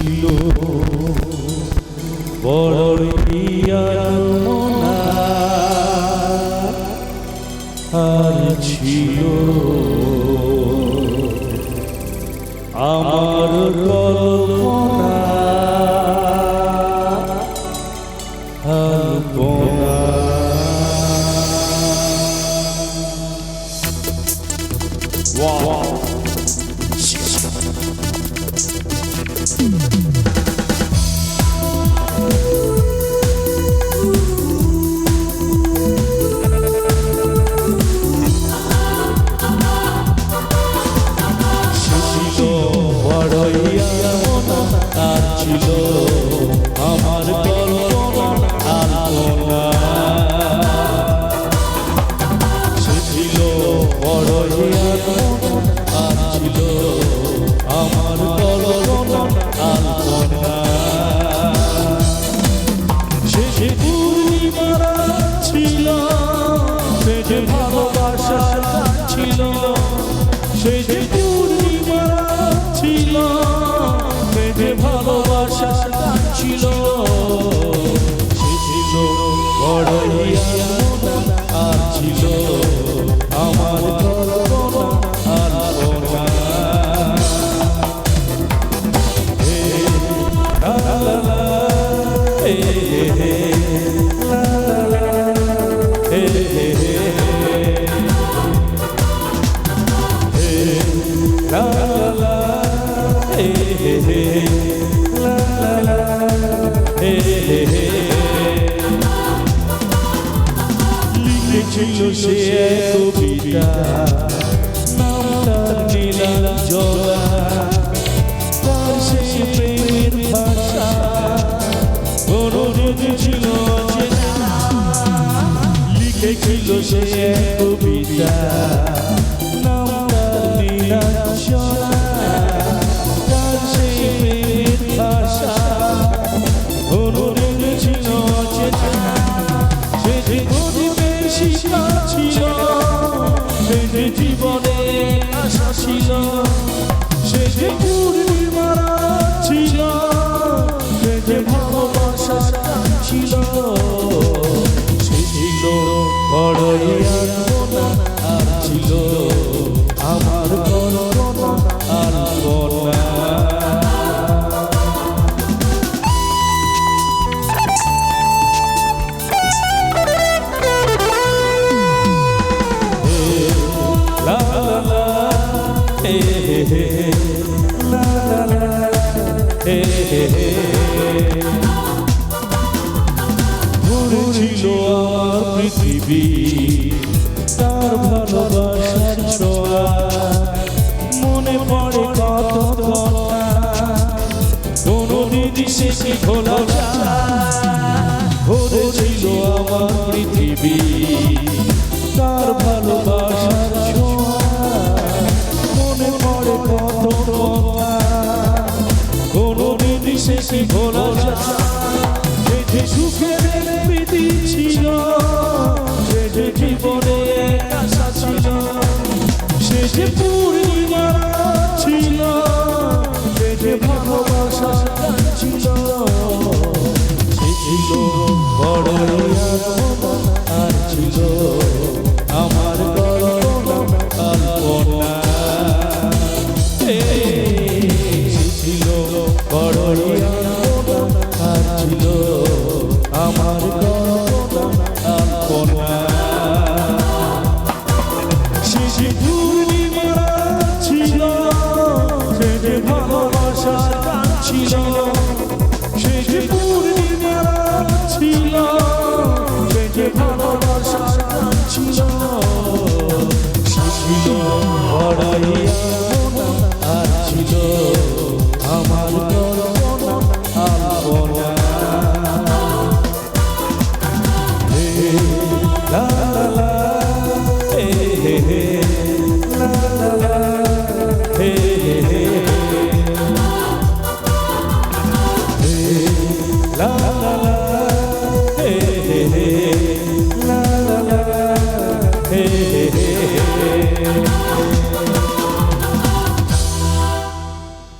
ছিল বড় পিয়ামনা আর ছিল আমার কল্পনা কল্পনা। আর ছিল আমার কল্পনা আলপনা, সে ছিল বড়ই আলপনা আর ছিল আমার কল্পনা আলপনা। সে যে পূর্ণিমারা ছিল, সে যে ভালোবাসা ছিল, সে যে পূর্ণিমারা ছিল, যে ভালোবাসা ছিল, সে ছিল বড়ই আলপনা আর ছিল আমার কল্পনা আলপনা। হে লা লা লা, হে হে লা লা লা, হে হে হে লা লা লা, হে হে লা লা লা, হে হে। লিখেছিল সে কবিতা, নামটা নীলাঞ্জনা, তার সেই প্রেমের ভাষা কোনদিন ছিল অচেনা। লিখেছিল সে কবিতা, নামটা নীলাঞ্জনা, তার সেই প্রেমের ভাষা কোনদিন ছিল অচেনা। সে যে গরিবের শিক্ষা ছিল, সে যে জীবনে আশা ছিল, সে যে পূর্ণিমারা ছিল, সে যে ভালোবাসার গান ছিল, সে ছিল বড়ই আলপনা আর ছিল আমার কল্পনা আলপনা। La la la, hey hey, la la la, hey hey. ঘুরেছিল আমার পৃথিবী, তার ভালোবাসার ছোঁয়া, মনে পড়ে কত কথা, কোনদিন সে কি ভোলা যায়। ঘুরেছিল আমার পৃথিবী, তার ভালোবাসার ছোঁয়া, মনে পড়ে কত কথা, কোনদিন সে কি ভোলা যায়। সে যে সুখের প্রীতি ছিল, সে যে জীবনে আশা ছিল, সে যে পূর্ণিমারা ছিল, সে যে ভালোবাসার গান ছিল, সে ছিল বড়ই আলপনা আর ছিল আমার কল্পনা আলপনা। সে ছিল বড়ই আলপনা আর ছিল আমার কল্পনা আলপনা। সে যে পূর্ণিমারা ছিল, সে যে ভালোবাসার গান ছিল, সে যে পূর্ণিমারা ছিল, সে যে ভালোবাসার গান ছিল, সে ছিল বড়ই আলপনা আর ছিল আমার কল্পনা আলপনা। হে লা লা লা, হে হে লা লা লা, হে হে la la la, hey hey la la la, hey hey.